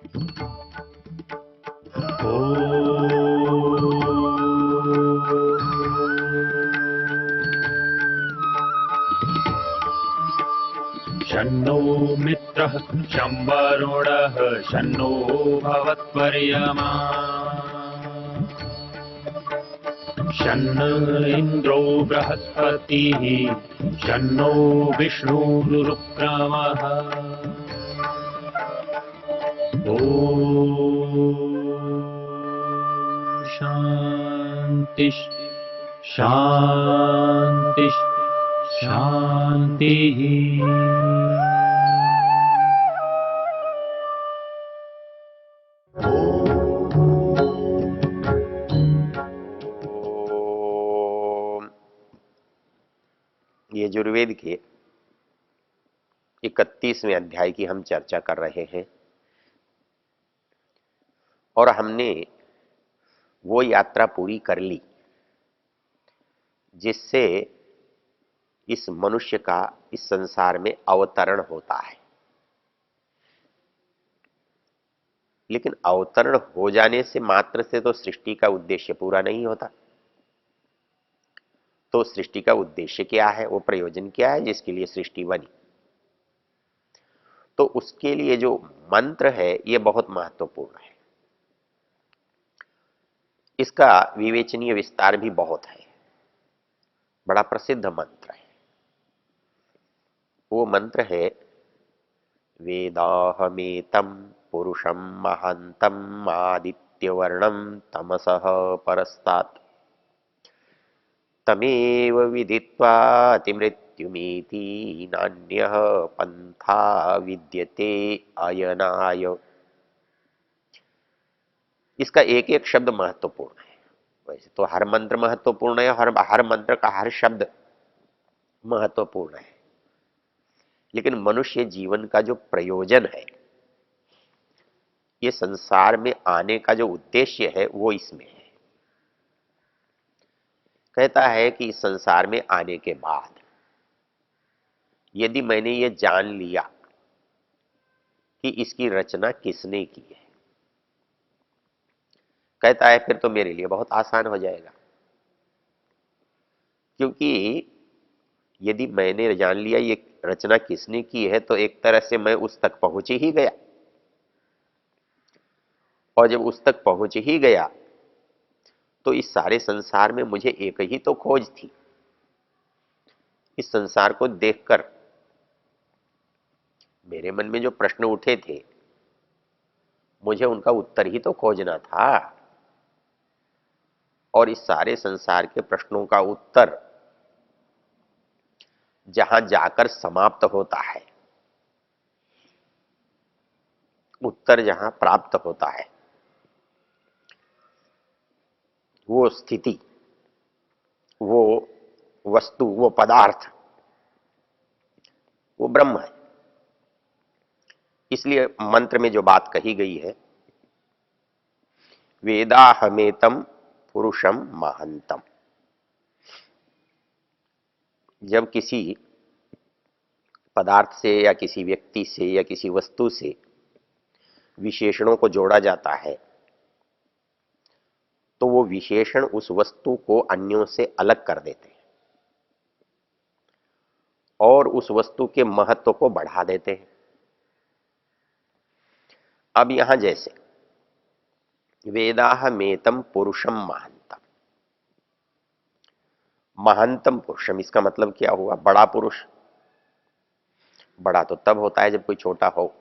शन्नो मित्रः शं वरुणः शन्नो भवत्वर्यमा शन्न इन्द्रो बृहस्पतिः शन्नो विष्णुरुक्रमः ॐ शान्ति शान्ति शान्तिः। यजुर्वेद के 31वें अध्याय की हम चर्चा कर रहे हैं और हमने वो यात्रा पूरी कर ली जिससे इस मनुष्य का इस संसार में अवतरण होता है। लेकिन अवतरण हो जाने से मात्र से तो सृष्टि का उद्देश्य पूरा नहीं होता। तो सृष्टि का उद्देश्य क्या है, वो प्रयोजन क्या है जिसके लिए सृष्टि बनी, तो उसके लिए जो मंत्र है ये बहुत महत्वपूर्ण है। इसका विवेचनीय विस्तार भी बहुत है, बड़ा प्रसिद्ध मंत्र है। वो मंत्र है वेदाहमेतं पुरुषं महान्तम् आदित्यवर्णं तमसः परस्तात् तमेव विदित्वा अतिमृत्युमिति नान्यः पंथा विद्यते अयनाय। इसका एक एक शब्द महत्वपूर्ण है। वैसे तो हर मंत्र महत्वपूर्ण है, हर मंत्र का हर शब्द महत्वपूर्ण है, लेकिन मनुष्य जीवन का जो प्रयोजन है, ये संसार में आने का जो उद्देश्य है वो इसमें है। कहता है कि इस संसार में आने के बाद यदि मैंने ये जान लिया कि इसकी रचना किसने की है, कहता है फिर तो मेरे लिए बहुत आसान हो जाएगा। क्योंकि यदि मैंने जान लिया ये रचना किसने की है तो एक तरह से मैं उस तक पहुंच ही गया, और जब उस तक पहुंच ही गया तो इस सारे संसार में मुझे एक ही तो खोज थी। इस संसार को देखकर मेरे मन में जो प्रश्न उठे थे, मुझे उनका उत्तर ही तो खोजना था। और इस सारे संसार के प्रश्नों का उत्तर जहां जाकर समाप्त होता है, उत्तर जहां प्राप्त होता है, वो स्थिति, वो वस्तु, वो पदार्थ, वो ब्रह्म है। इसलिए मंत्र में जो बात कही गई है, वेदाहमेतम पुरुषम महांतम। जब किसी पदार्थ से या किसी व्यक्ति से या किसी वस्तु से विशेषणों को जोड़ा जाता है तो वो विशेषण उस वस्तु को अन्यों से अलग कर देते हैं और उस वस्तु के महत्व को बढ़ा देते हैं। अब यहां जैसे वेदाहमेतम पुरुषम महांतम, महानतम पुरुषम, इसका मतलब क्या हुआ? बड़ा पुरुष। बड़ा तो तब होता है जब कोई छोटा हो,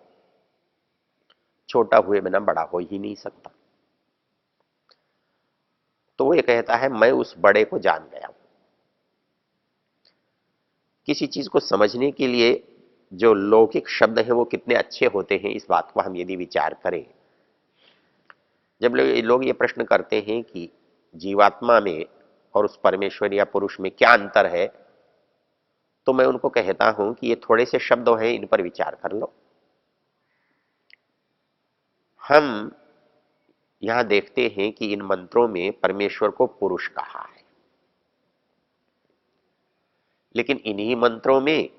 छोटा हुए बिना बड़ा हो ही नहीं सकता। तो वो ये कहता है मैं उस बड़े को जान गया हूं। किसी चीज को समझने के लिए जो लौकिक शब्द है वो कितने अच्छे होते हैं, इस बात को हम यदि विचार करें। जब लोग ये प्रश्न करते हैं कि जीवात्मा में और उस परमेश्वर या पुरुष में क्या अंतर है, तो मैं उनको कहता हूं कि ये थोड़े से शब्द हैं, इन पर विचार कर लो। हम यहां देखते हैं कि इन मंत्रों में परमेश्वर को पुरुष कहा है, लेकिन इन्हीं मंत्रों में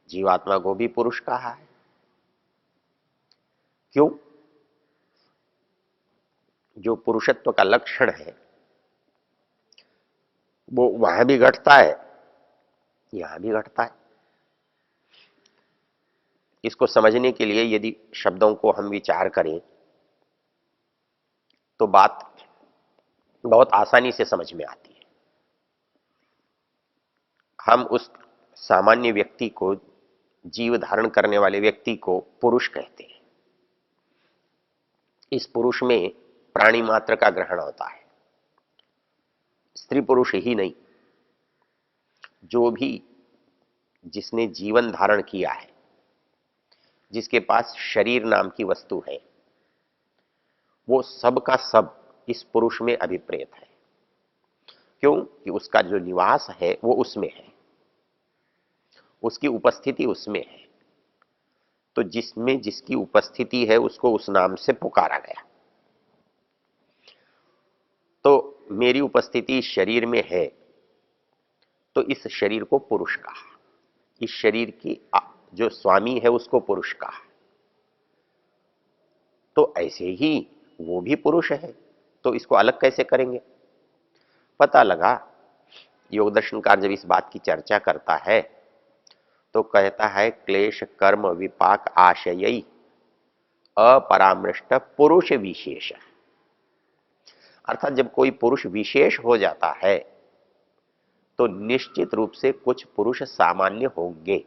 जीवात्मा को भी पुरुष कहा है। क्यों? जो पुरुषत्व का लक्षण है वो वहां भी घटता है, यहां भी घटता है। इसको समझने के लिए यदि शब्दों को हम विचार करें तो बात बहुत आसानी से समझ में आती है। हम उस सामान्य व्यक्ति को, जीव धारण करने वाले व्यक्ति को पुरुष कहते हैं। इस पुरुष में प्राणी मात्र का ग्रहण होता है, स्त्री पुरुष ही नहीं। जो भी जिसने जीवन धारण किया है, जिसके पास शरीर नाम की वस्तु है, वो सब का सब इस पुरुष में अभिप्रेत है। क्यों कि उसका जो निवास है वो उसमें है, उसकी उपस्थिति उसमें है। तो जिसमें जिसकी उपस्थिति है उसको उस नाम से पुकारा गया। तो मेरी उपस्थिति शरीर में है तो इस शरीर को पुरुष कहा, इस शरीर की जो स्वामी है उसको पुरुष कहा। तो ऐसे ही वो भी पुरुष है, तो इसको अलग कैसे करेंगे? पता लगा, योग दर्शनकार जब इस बात की चर्चा करता है तो कहता है क्लेश कर्म विपाक आशयई अपरामृष्ट पुरुष विशेष। अर्थात जब कोई पुरुष विशेष हो जाता है तो निश्चित रूप से कुछ पुरुष सामान्य होंगे।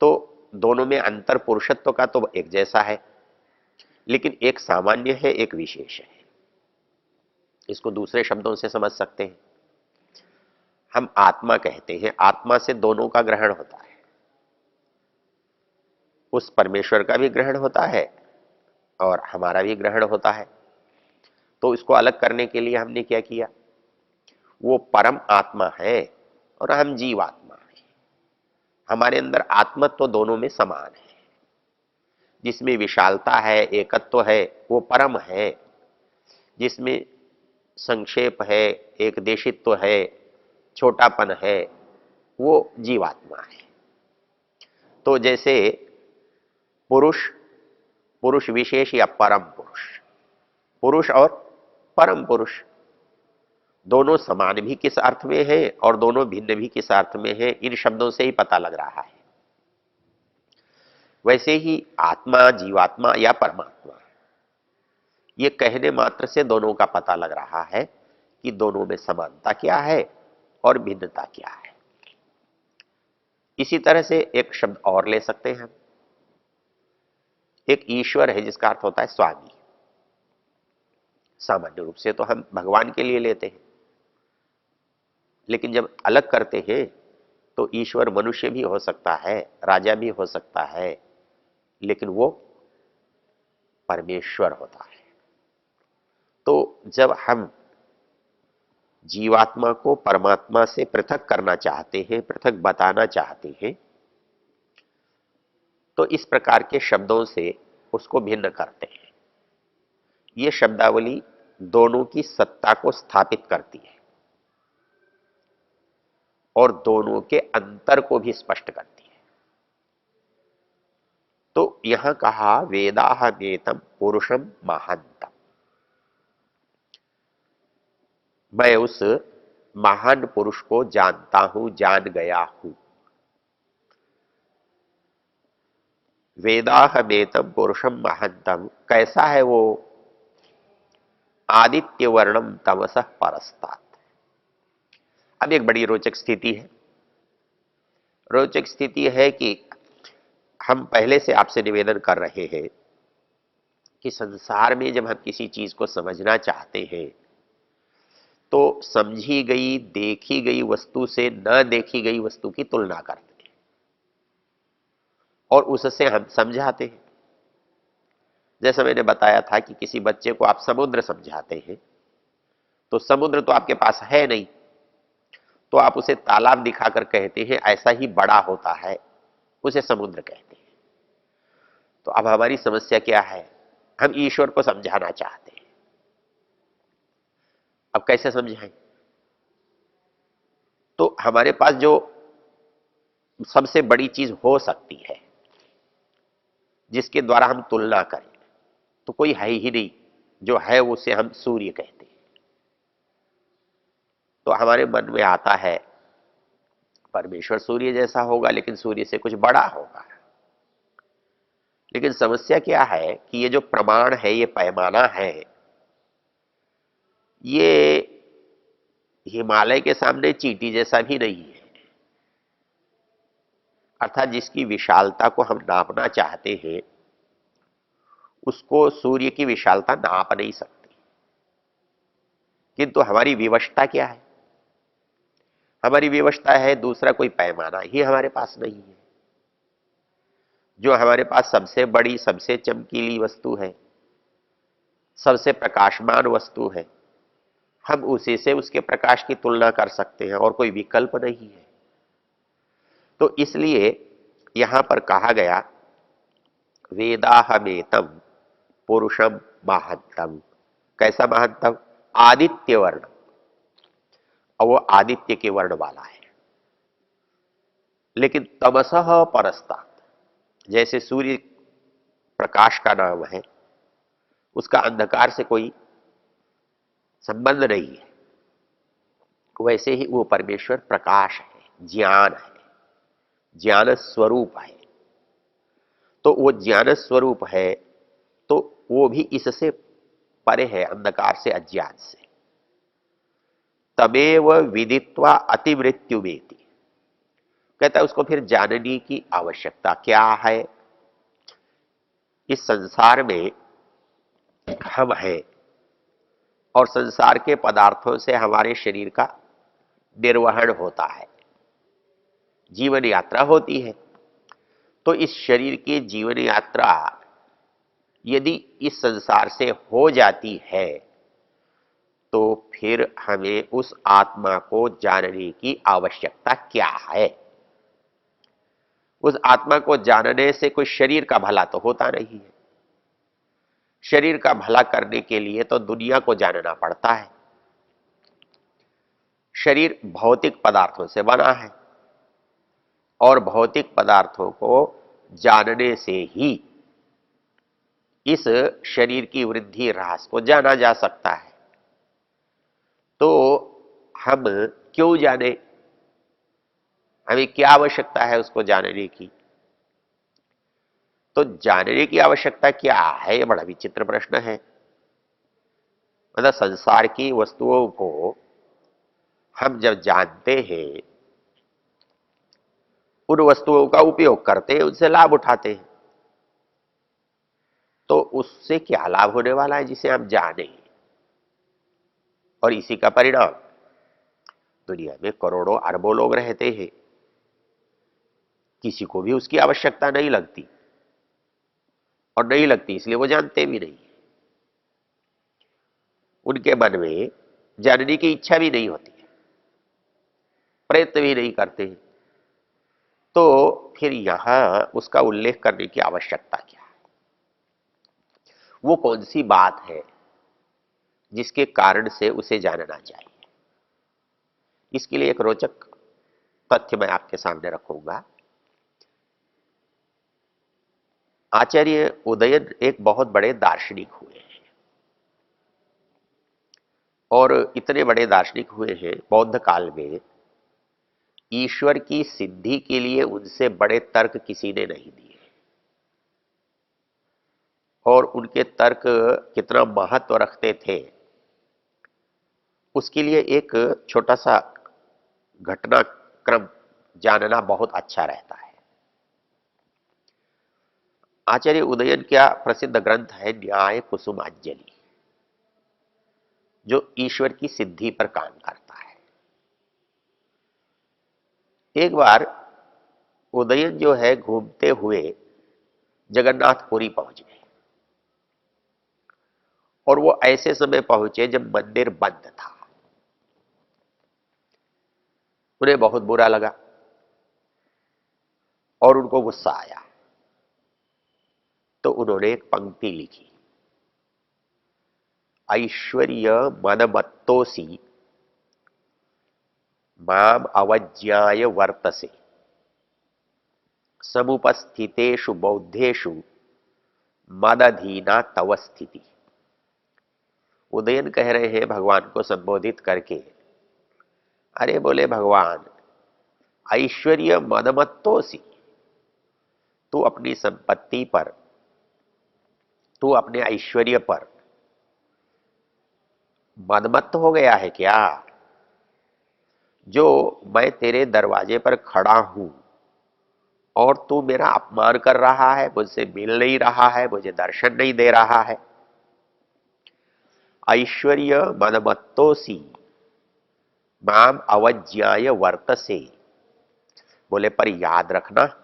तो दोनों में अंतर पुरुषत्व का तो एक जैसा है, लेकिन एक सामान्य है, एक विशेष है। इसको दूसरे शब्दों से समझ सकते हैं। हम आत्मा कहते हैं, आत्मा से दोनों का ग्रहण होता है। उस परमेश्वर का भी ग्रहण होता है और हमारा भी ग्रहण होता है। तो इसको अलग करने के लिए हमने क्या किया? वो परम आत्मा है और हम जीवात्मा है। हमारे अंदर आत्मत्व तो दोनों में समान है। जिसमें विशालता है, एकत्व है, वो परम है। जिसमें संक्षेप है, एक देशित्व है, छोटापन है, वो जीवात्मा है। तो जैसे पुरुष, पुरुष विशेष या परम पुरुष, पुरुष और परम पुरुष दोनों समान भी किस अर्थ में है और दोनों भिन्न भी किस अर्थ में है, इन शब्दों से ही पता लग रहा है। वैसे ही आत्मा, जीवात्मा या परमात्मा, ये कहने मात्र से दोनों का पता लग रहा है कि दोनों में समानता क्या है और भिन्नता क्या है। इसी तरह से एक शब्द और ले सकते हैं हम। एक ईश्वर है जिसका अर्थ होता है स्वामी। सामान्य रूप से तो हम भगवान के लिए लेते हैं, लेकिन जब अलग करते हैं तो ईश्वर मनुष्य भी हो सकता है, राजा भी हो सकता है, लेकिन वो परमेश्वर होता है। तो जब हम जीवात्मा को परमात्मा से पृथक करना चाहते हैं, पृथक बताना चाहते हैं, तो इस प्रकार के शब्दों से उसको भिन्न करते हैं। ये शब्दावली दोनों की सत्ता को स्थापित करती है और दोनों के अंतर को भी स्पष्ट करती है। तो यहां कहा वेदाहमेतम पुरुषम महांतम, मैं उस महान पुरुष को जानता हूं, जान गया हूं। वेदाहमेतम पुरुषम महांतम, कैसा है वो? आदित्य वर्णम तमसः परस्तात्। अब एक बड़ी रोचक स्थिति है। रोचक स्थिति है कि हम पहले से आपसे निवेदन कर रहे हैं कि संसार में जब हम किसी चीज को समझना चाहते हैं तो समझी गई, देखी गई वस्तु से न देखी गई वस्तु की तुलना करते हैं और उससे हम समझाते हैं। जैसा मैंने बताया था कि किसी बच्चे को आप समुद्र समझाते हैं तो समुद्र तो आपके पास है नहीं, तो आप उसे तालाब दिखाकर कहते हैं ऐसा ही बड़ा होता है, उसे समुद्र कहते हैं। तो अब हमारी समस्या क्या है? हम ईश्वर को समझाना चाहते हैं। अब कैसे समझाएं? तो हमारे पास जो सबसे बड़ी चीज हो सकती है जिसके द्वारा हम तुलना करें, तो कोई है ही नहीं जो है उसे हम सूर्य कहते हैं। तो हमारे मन में आता है परमेश्वर सूर्य जैसा होगा, लेकिन सूर्य से कुछ बड़ा होगा। लेकिन समस्या क्या है कि ये जो प्रमाण है, ये पैमाना है, ये हिमालय के सामने चींटी जैसा भी नहीं है। अर्थात जिसकी विशालता को हम नापना चाहते हैं, उसको सूर्य की विशालता नाप नहीं सकते। किंतु हमारी विवशता क्या है? हमारी विवशता है दूसरा कोई पैमाना ही हमारे पास नहीं है। जो हमारे पास सबसे बड़ी, सबसे चमकीली वस्तु है, सबसे प्रकाशमान वस्तु है, हम उसी से उसके प्रकाश की तुलना कर सकते हैं और कोई विकल्प नहीं है। तो इसलिए यहां पर कहा गया वेदाहमेतम पुरुषम महत्तम। कैसा महत्तम? आदित्य वर्ण, और वो आदित्य के वर्ण वाला है। लेकिन तमसः परस्तात्, जैसे सूर्य प्रकाश का नाम है, उसका अंधकार से कोई संबंध नहीं है, वैसे ही वो परमेश्वर प्रकाश है, ज्ञान है, ज्ञान स्वरूप है। तो वो ज्ञान स्वरूप है, तो वो भी इससे परे है, अंधकार से, अज्ञान से। तमेव विदित्वा अतिमृत्युमेति, कहता है उसको फिर जानने की आवश्यकता क्या है। इस संसार में हम हैं और संसार के पदार्थों से हमारे शरीर का निर्वहन होता है, जीवन यात्रा होती है। तो इस शरीर की जीवन यात्रा यदि इस संसार से हो जाती है, तो फिर हमें उस आत्मा को जानने की आवश्यकता क्या है। उस आत्मा को जानने से कोई शरीर का भला तो होता नहीं है। शरीर का भला करने के लिए तो दुनिया को जानना पड़ता है। शरीर भौतिक पदार्थों से बना है और भौतिक पदार्थों को जानने से ही इस शरीर की वृद्धि ह्रास को जाना जा सकता है। तो हम क्यों जाने? हमें क्या आवश्यकता है उसको जानने की? तो जानने की आवश्यकता क्या है, ये बड़ा विचित्र प्रश्न है। मतलब संसार की वस्तुओं को हम जब जानते हैं, उन वस्तुओं का उपयोग करते हैं, उनसे लाभ उठाते हैं, तो उससे क्या लाभ होने वाला है जिसे हम जाने? और इसी का परिणाम, दुनिया में करोड़ों अरबों लोग रहते हैं, किसी को भी उसकी आवश्यकता नहीं लगती, और नहीं लगती इसलिए वो जानते भी नहीं। उनके मन में जानने की इच्छा भी नहीं होती है, प्रयत्न भी नहीं करते हैं। तो फिर यहां उसका उल्लेख करने की आवश्यकता क्या है? वो कौन सी बात है जिसके कारण से उसे जानना चाहिए? इसके लिए एक रोचक तथ्य मैं आपके सामने रखूंगा। आचार्य उदयन एक बहुत बड़े दार्शनिक हुए हैं, और इतने बड़े दार्शनिक हुए हैं, बौद्ध काल में ईश्वर की सिद्धि के लिए उनसे बड़े तर्क किसी ने नहीं दिए। और उनके तर्क कितना महत्व रखते थे, उसके लिए एक छोटा सा घटनाक्रम जानना बहुत अच्छा रहता है। आचार्य उदयन का प्रसिद्ध ग्रंथ है न्याय कुसुमांजलि, जो ईश्वर की सिद्धि पर काम करता है। एक बार उदयन जो है घूमते हुए जगन्नाथपुरी पहुंच गए, और वो ऐसे समय पहुंचे जब मंदिर बंद था। उन्हें बहुत बुरा लगा और उनको गुस्सा आया। तो उन्होंने एक पंक्ति लिखी, ऐश्वर्य मनमत्तोसी माम अवज्ञाय वर्तसे समुपस्थितेषु बौद्धेषु मदधीना तव स्थिति। उदयन कह रहे हैं भगवान को संबोधित करके, अरे बोले भगवान, ऐश्वर्य मदमत्तोसी, तू अपनी संपत्ति पर, तू अपने ऐश्वर्य पर मदमत्त हो गया है क्या? जो मैं तेरे दरवाजे पर खड़ा हूं और तू मेरा अपमान कर रहा है, मुझसे मिल नहीं रहा है, मुझे दर्शन नहीं दे रहा है। ऐश्वर्य मदमत्तोसी माम अवज्ञाय वर्तसे। बोले पर याद रखना,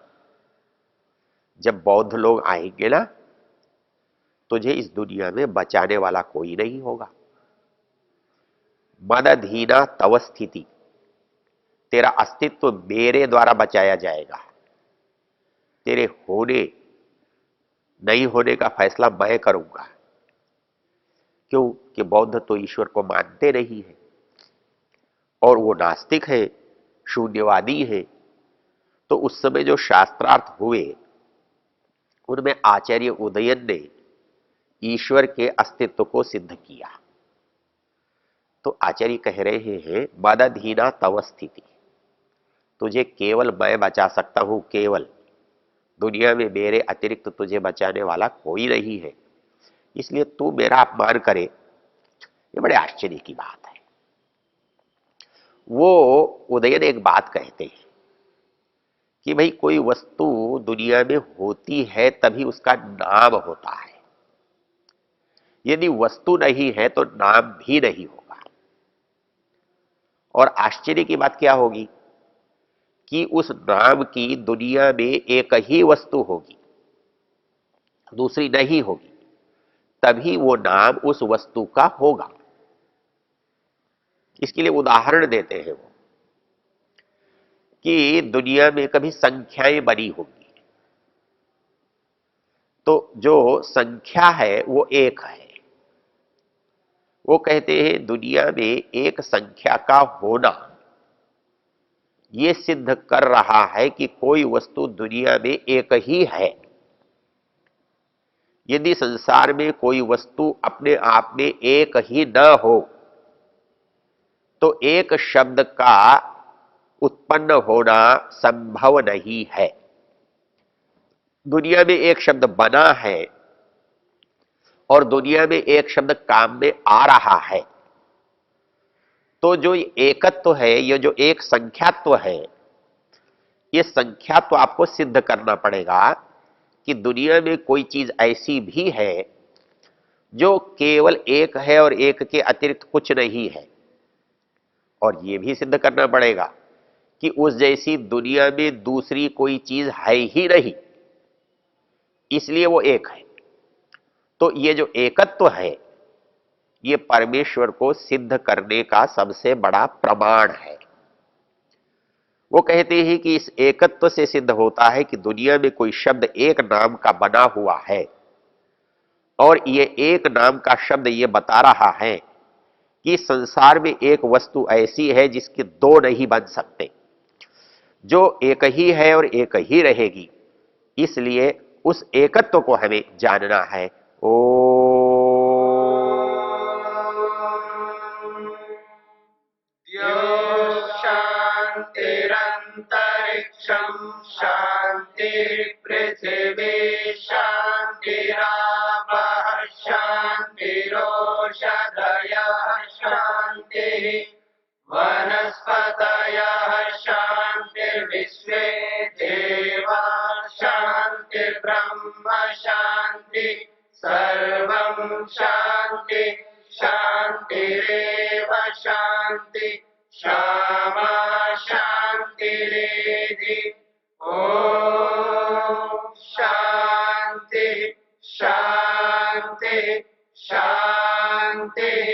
जब बौद्ध लोग आएंगे ना, तुझे इस दुनिया में बचाने वाला कोई नहीं होगा। मदधीना तव स्थिति, तेरा अस्तित्व मेरे द्वारा बचाया जाएगा। तेरे होने नहीं होने का फैसला मैं करूंगा। क्यों कि बौद्ध तो ईश्वर को मानते नहीं है और वो नास्तिक है, शून्यवादी है। तो उस समय जो शास्त्रार्थ हुए उनमें आचार्य उदयन ने ईश्वर के अस्तित्व को सिद्ध किया। तो आचार्य कह रहे हैं मदधीना तव स्थिति, तुझे केवल मैं बचा सकता हूं, केवल। दुनिया में मेरे अतिरिक्त तुझे बचाने वाला कोई नहीं है, इसलिए तू मेरा अपमान करे, ये बड़े आश्चर्य की बात है। वो उदयन एक बात कहते हैं कि भाई कोई वस्तु दुनिया में होती है तभी उसका नाम होता है, यदि वस्तु नहीं है तो नाम भी नहीं होगा। और आश्चर्य की बात क्या होगी कि उस नाम की दुनिया में एक ही वस्तु होगी, दूसरी नहीं होगी, तभी वो नाम उस वस्तु का होगा। इसके लिए उदाहरण देते हैं वो कि दुनिया में कभी संख्याएं बनी होंगी, तो जो संख्या है वो एक है। वो कहते हैं दुनिया में एक संख्या का होना ये सिद्ध कर रहा है कि कोई वस्तु दुनिया में एक ही है। यदि संसार में कोई वस्तु अपने आप में एक ही न हो तो एक शब्द का उत्पन्न होना संभव नहीं है। दुनिया में एक शब्द बना है और दुनिया में एक शब्द काम में आ रहा है, तो जो एकत्व है, ये जो एक संख्यात्व है, ये संख्यात्व आपको सिद्ध करना पड़ेगा कि दुनिया में कोई चीज ऐसी भी है जो केवल एक है और एक के अतिरिक्त कुछ नहीं है। और ये भी सिद्ध करना पड़ेगा कि उस जैसी दुनिया में दूसरी कोई चीज है ही नहीं, इसलिए वो एक है। तो ये जो एकत्व है ये परमेश्वर को सिद्ध करने का सबसे बड़ा प्रमाण है। वो कहते हैं कि इस एकत्व से सिद्ध होता है कि दुनिया में कोई शब्द एक नाम का बना हुआ है और ये एक नाम का शब्द ये बता रहा है कि संसार में एक वस्तु ऐसी है जिसके दो नहीं बन सकते, जो एक ही है और एक ही रहेगी। इसलिए उस एकत्व को हमें जानना है। ओ शांतिरंतरिक्षं शांतिर्पृथिवी शांतिरापः शांतिरोषधयः शांतिः वनस्पतयः शांतिर्विश्वे देवाः शांतिर्ब्रह्म शांति सर्वं शांति शांतिरेव शांति क्षमा शांतिरेधि। ओम शांति शांति शांति।